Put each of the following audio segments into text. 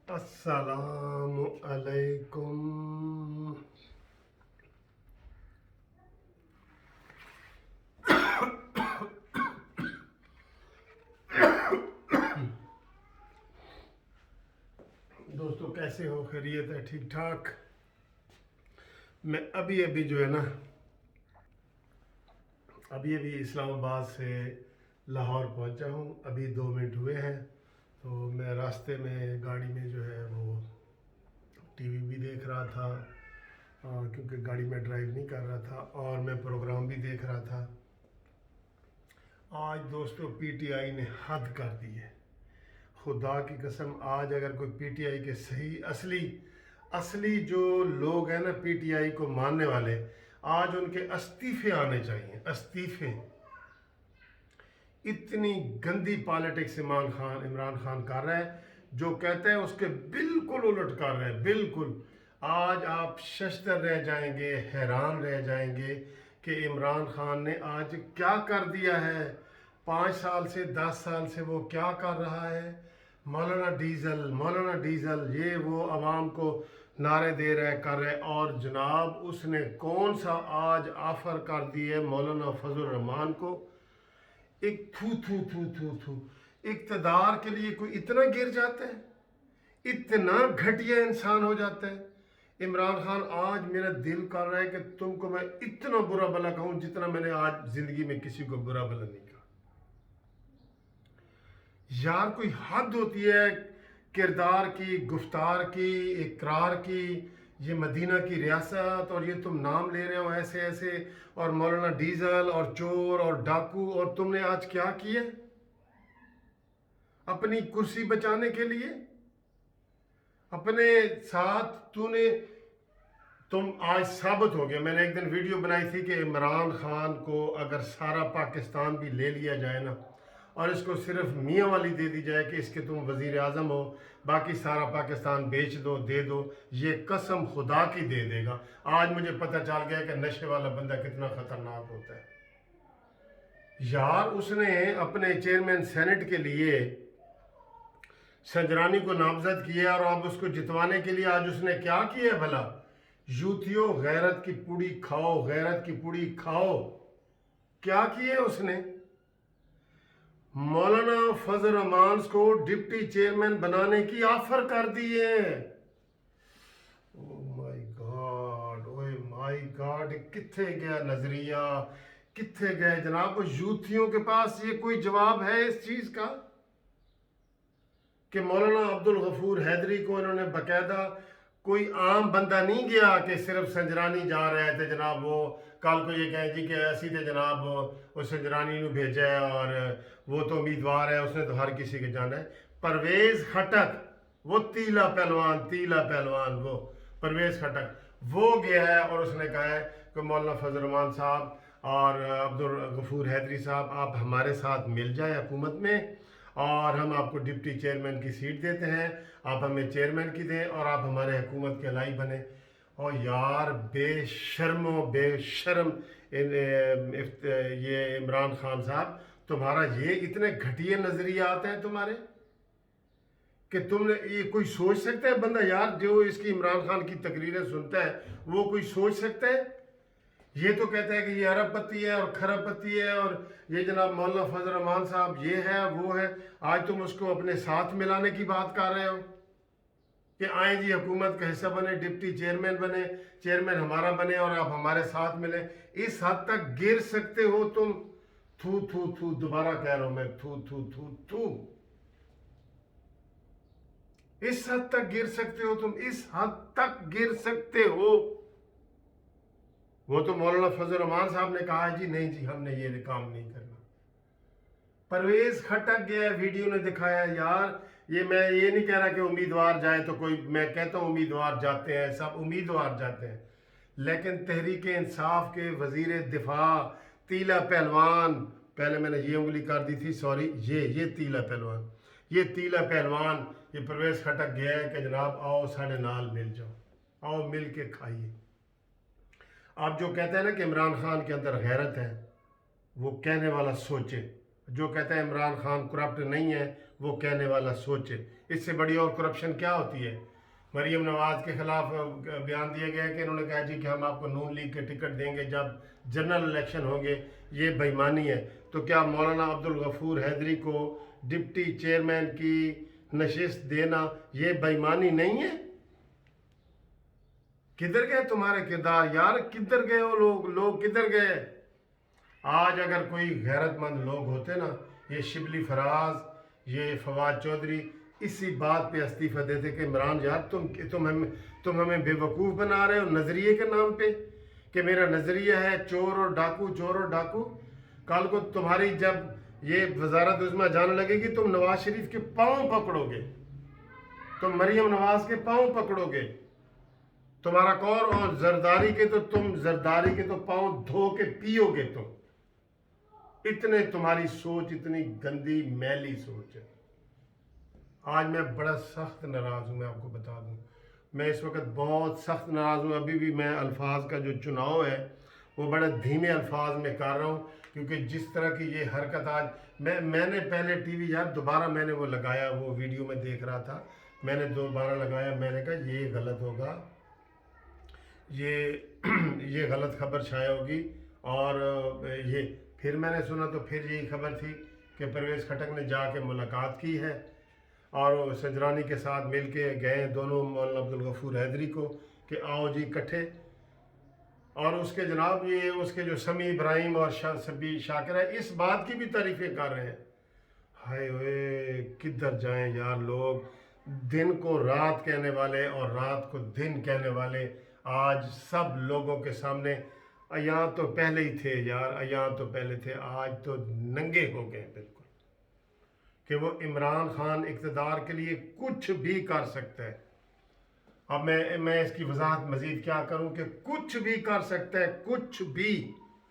السلام علیکم۔ دوستو کیسے ہو؟ خیریت ہے؟ ٹھیک ٹھاک؟ میں ابھی جو ہے نا ابھی اسلام آباد سے لاہور پہنچا ہوں۔ ابھی 2 منٹ ہوئے ہیں، تو میں راستے میں گاڑی میں جو ہے وہ ٹی وی بھی دیکھ رہا تھا، کیونکہ گاڑی میں ڈرائیو نہیں کر رہا تھا، اور میں پروگرام بھی دیکھ رہا تھا۔ آج دوستو پی ٹی آئی نے حد کر دی ہے، خدا کی قسم۔ آج اگر کوئی پی ٹی آئی کے صحیح اصلی جو لوگ ہیں نا پی ٹی آئی کو ماننے والے، آج ان کے استعفے آنے چاہیے، استعفے۔ اتنی گندی پالیٹکس عمران خان کر رہا ہے، جو کہتے ہیں اس کے بالکل الٹ کر رہے ہیں، بالکل۔ آج آپ ششدر رہ جائیں گے، حیران رہ جائیں گے کہ عمران خان نے آج کیا کر دیا ہے۔ 5 سال سے 10 سال سے وہ کیا کر رہا ہے؟ مولانا ڈیزل، یہ وہ عوام کو نعرے دے رہے کر رہے، اور جناب اس نے کون سا آج آفر کر دی ہے مولانا فضل الرحمان کو۔ ایک تھو اقتدار کے لیے کوئی اتنا گر جاتا ہے، اتنا گھٹیا انسان ہو جاتا ہے۔ عمران خان آج میرا دل کر رہا ہے کہ تم کو میں اتنا برا بھلا کہوں جتنا میں نے آج زندگی میں کسی کو برا بھلا نہیں کہا۔ یار کوئی حد ہوتی ہے کردار کی، گفتار کی، اقرار کی۔ یہ مدینہ کی ریاست، اور یہ تم نام لے رہے ہو ایسے، اور مولانا ڈیزل اور چور اور ڈاکو، اور تم نے آج کیا کیا اپنی کرسی بچانے کے لیے؟ اپنے ساتھ تم آج ثابت ہو گیا۔ میں نے ایک دن ویڈیو بنائی تھی کہ عمران خان کو اگر سارا پاکستان بھی لے لیا جائے نا، اور اس کو صرف میاں والی دے دی جائے کہ اس کے تم وزیر اعظم ہو، باقی سارا پاکستان بیچ دو، دے دو، یہ قسم خدا کی دے دے گا۔ آج مجھے پتہ چل گیا کہ نشے والا بندہ کتنا خطرناک ہوتا ہے۔ یار اس نے اپنے چیئرمین سینٹ کے لیے سنجرانی کو نامزد کیا، اور اب اس کو جتوانے کے لیے آج اس نے کیا کیا ہے بھلا؟ یوتھیو غیرت کی پوڑی کھاؤ، غیرت کی پوڑی کھاؤ۔ کیا کیا ہے اس نے؟ مولانا فضل الرحمان کو ڈپٹی چیئرمین بنانے کی آفر کر دی ہے۔ او مائی گاڈ، کتھے گیا نظریہ، کتھے گئے جناب؟ یوتھیوں کے پاس یہ کوئی جواب ہے اس چیز کا کہ مولانا عبدالغفور حیدری کو انہوں نے باقاعدہ، کوئی عام بندہ نہیں گیا کہ صرف سنجرانی جا رہے تھے جناب، وہ کل کو یہ کہیں جی کہ ایسی تھے جناب وہ سنجرانی نے بھیجا ہے، اور وہ تو امیدوار ہے، اس نے تو ہر کسی کے جانا ہے۔ پرویز خٹک، وہ تیلا پہلوان، وہ پرویز خٹک وہ گیا ہے، اور اس نے کہا ہے کہ مولانا فضل الرحمان صاحب اور عبدالغفور حیدری صاحب، آپ ہمارے ساتھ مل جائیں حکومت میں، اور ہم آپ کو ڈپٹی چیئرمین کی سیٹ دیتے ہیں، آپ ہمیں چیئرمین کی دیں، اور آپ ہمارے حکومت کے الائی بنیں۔ اور یار بے شرم یہ عمران خان صاحب، تمہارا یہ اتنے گھٹیے نظریات ہیں تمہارے کہ تم نے یہ کوئی سوچ سکتا ہے بندہ؟ یار جو اس کی عمران خان کی تقریریں سنتا ہے وہ کوئی سوچ سکتا ہے؟ یہ تو کہتا ہے کہ یہ ارب پتی ہے اور کھرب پتی ہے، اور یہ جناب مولانا فضل الرحمان صاحب یہ ہے وہ ہے۔ آج تم اس کو اپنے ساتھ ملانے کی بات کر رہے ہو کہ آئیں جی حکومت کا حصہ بنے، ڈپٹی چیئرمین بنے، چیئرمین ہمارا بنے، اور آپ ہمارے ساتھ ملیں۔ اس حد تک گر سکتے ہو تم؟ تھو دوبارہ کہہ رہا ہوں میں، تھو اس حد تک گر سکتے ہو تم، اس حد تک گر سکتے ہو۔ وہ تو مولانا فضل الرحمان صاحب نے کہا جی نہیں جی ہم نے یہ کام نہیں کرنا۔ پرویز کھٹک گیا، ویڈیو نے دکھایا۔ یار میں یہ نہیں کہہ رہا کہ امیدوار جائے تو کوئی، میں کہتا ہوں امیدوار جاتے ہیں، سب امیدوار جاتے ہیں، لیکن تحریک انصاف کے وزیر دفاع تیلا پہلوان، پہلے میں نے یہ انگلی کر دی تھی، سوری، یہ تیلا پہلوان، یہ پرویز کھٹک گیا ہے کہ جناب آؤ ساڑھے نال مل جاؤ، آؤ مل کے کھائیے۔ آپ جو کہتے ہیں نا کہ عمران خان کے اندر غیرت ہے، وہ کہنے والا سوچے، जो कहता है इमरान खान करप्ट नहीं है वो कहने वाला सोचे। इससे बड़ी और करप्शन क्या होती है? मरीम नवाज के खिलाफ बयान दिया गया कि इन्होंने कहा जी कि हम आपको नून लीग के टिकट देंगे जब जनरल इलेक्शन होंगे। ये बेईमानी है। तो क्या मौलाना अब्दुल गफूर हैदरी को डिप्टी चेयरमैन की नशिस्त देना ये बेईमानी नहीं है? किधर गए तुम्हारे किरदार यार? किधर गए वो लोग किधर गए? आज अगर कोई गैरतमंद लोग होते ना, ये शिबली फराज, ये फवाद चौधरी, इसी बात पे इस्तीफा देते कि इमरान यार तुम हमें बेवकूफ़ बना रहे हो नज़रिए के नाम पे, कि मेरा नज़रिया है चोर और डाकू, चोर और डाकू। कल को तुम्हारी जब ये वजारत उज़्मा जाने लगेगी, तुम नवाज शरीफ के पाँव पकड़ोगे, तुम मरीम नवाज के पाँव पकड़ोगे, तुम्हारा कौर, और जरदारी के तो पाँव धो के पियोगे तुम। इतने तुम्हारी सोच इतनी गंदी मैली सोच है। आज मैं बड़ा सख्त नाराज़ हूँ, मैं आपको बता दूँ, मैं इस वक्त बहुत सख्त नाराज़ हूँ। अभी भी मैं अल्फाज का जो चुनाव है वो बड़े धीमे अल्फाज में कर रहा हूँ, क्योंकि जिस तरह की ये हरकत आज मैंने पहले टीवी यार दोबारा मैंने वो लगाया, वो वीडियो में देख रहा था, मैंने दोबारा लगाया, मैंने कहा ये गलत होगा, ये गलत खबर छाया होगी। और ये फिर मैंने सुना तो फिर यही खबर थी कि परवेज़ खटक ने जाके मुलाकात की है और संजरानी के साथ मिल के गए दोनों मौलाना अब्दुल गफूर हैदरी को कि आओ जी इकट्ठे। और उसके जनाब ये उसके जो समी इब्राहिम और सब्बी शाकिर है, इस बात की भी तारीफ़ें कर रहे हैं। हाय वे किधर जाएं यार लोग, दिन को रात कहने वाले और रात को दिन कहने वाले आज सब लोगों के सामने यहाँ तो पहले ही थे यार, यहाँ तो पहले थे, आज तो नंगे हो गए बिल्कुल, कि वो इमरान खान इक़्तिदार के लिए कुछ भी कर सकता है। अब मैं इसकी वजाहत मज़ीद क्या करूं कि कुछ भी कर सकता है, कुछ भी।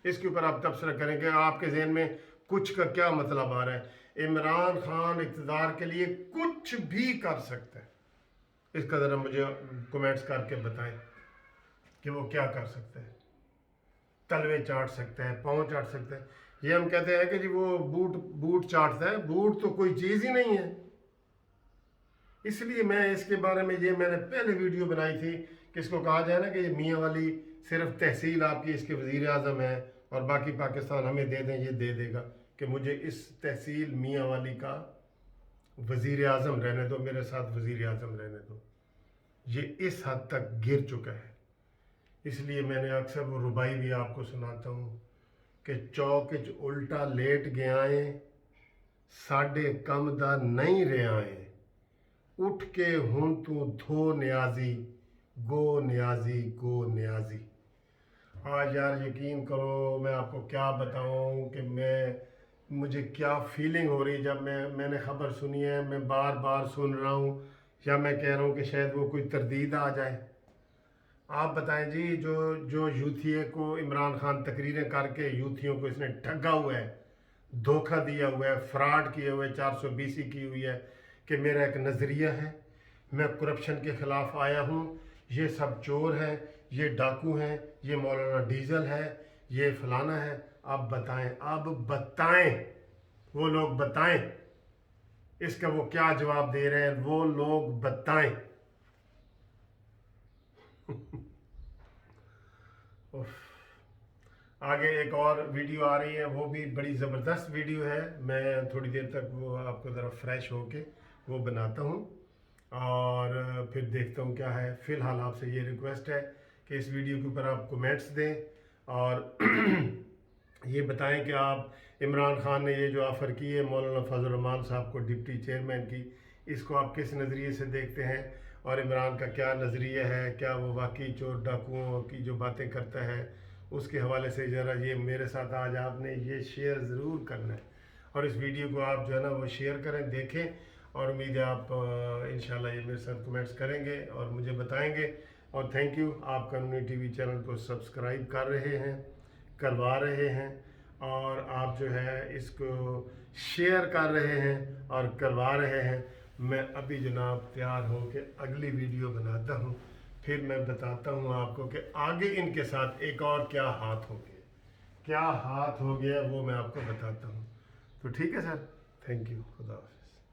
इसके ऊपर आप तबसरा करेंगे, आपके जहन में कुछ का क्या मतलब आ रहा है? इमरान खान इक़्तिदार के लिए कुछ भी कर सकता है। इसका ज़रा मुझे कमेंट्स करके बताएं कि वो क्या कर सकता है। तलवे चाट सकता है, पाँव चाट सकता है। ये हम कहते हैं कि जी वो बूट चाटता है, बूट तो कोई चीज़ ही नहीं है। इसलिए मैं इसके बारे में मैंने पहले वीडियो बनाई थी कि इसको कहा जाए ना कि ये मियाँ वाली सिर्फ तहसील आपकी इसके वज़ीर आज़म है और बाकी पाकिस्तान हमें दे दें, ये दे देगा, कि मुझे इस तहसील मियाँ वाली का वज़ीर आज़म रहने दो, मेरे साथ वज़ीर आज़म रहने दो। ये इस हद तक गिर चुका है। इसलिए मैंने अक्सर वो रुबाई भी आपको सुनाता हूँ कि चौक उल्टा लेट गया है, साढ़े कम दा नहीं रहा है, उठ के हूँ तू धो न्याजी, गो न्याजी गो न्याजी। आज यार यकीन करो, मैं आपको क्या बताऊँ कि मुझे क्या फीलिंग हो रही जब मैंने ख़बर सुनी है। मैं बार बार सुन रहा हूँ, या मैं कह रहा हूँ कि शायद वो कोई तरदीद आ जाए। आप बताएं जी, जो यूथियों को इमरान खान तकरीरें करके यूथियों को इसने ठगा हुआ है, धोखा दिया हुआ है, फ्रॉड किए हुए, 420 की हुई है कि मेरा एक नज़रिया है, मैं करप्शन के ख़िलाफ़ आया हूँ, ये सब चोर हैं, ये डाकू हैं, ये मौलाना डीजल है, ये फलाना है। अब बताएं वो लोग बताएं इसका वो क्या जवाब दे रहे हैं, वो लोग बताएं। आगे एक और वीडियो आ रही है, वो भी बड़ी ज़बरदस्त वीडियो है। मैं थोड़ी देर तक वो आपको ज़रा फ्रेश होके वो बनाता हूँ और फिर देखता हूँ क्या है। फ़िलहाल आपसे ये रिक्वेस्ट है कि इस वीडियो के ऊपर आप कमेंट्स दें और ये बताएं कि आप इमरान खान ने ये जो ऑफ़र की है मौलाना फजल रहमान साहब को डिप्टी चेयरमैन की, इसको आप किस नज़रिए से देखते हैं और इमरान का क्या नज़रिया है? क्या वो वाकई चोर डाकुओं की जो बातें करता है उसके हवाले से ज़रा ये मेरे साथ आज आपने ये शेयर ज़रूर करना है और इस वीडियो को आप जो है ना वो शेयर करें, देखें, और उम्मीद है आप इंशाल्लाह ये मेरे साथ कमेंट्स करेंगे और मुझे बताएंगे। और थैंक यू, आप कानूनी टीवी चैनल को सब्सक्राइब कर रहे हैं, करवा रहे हैं, और आप जो है इसको शेयर कर रहे हैं और करवा रहे हैं। मैं अभी जनाब तैयार हो के अगली वीडियो बनाता हूँ, फिर मैं बताता हूँ आपको कि आगे इनके साथ एक और क्या हाथ हो गया वो मैं आपको बताता हूँ। تو ٹھیک ہے سر، تھینک یو، خدا حافظ.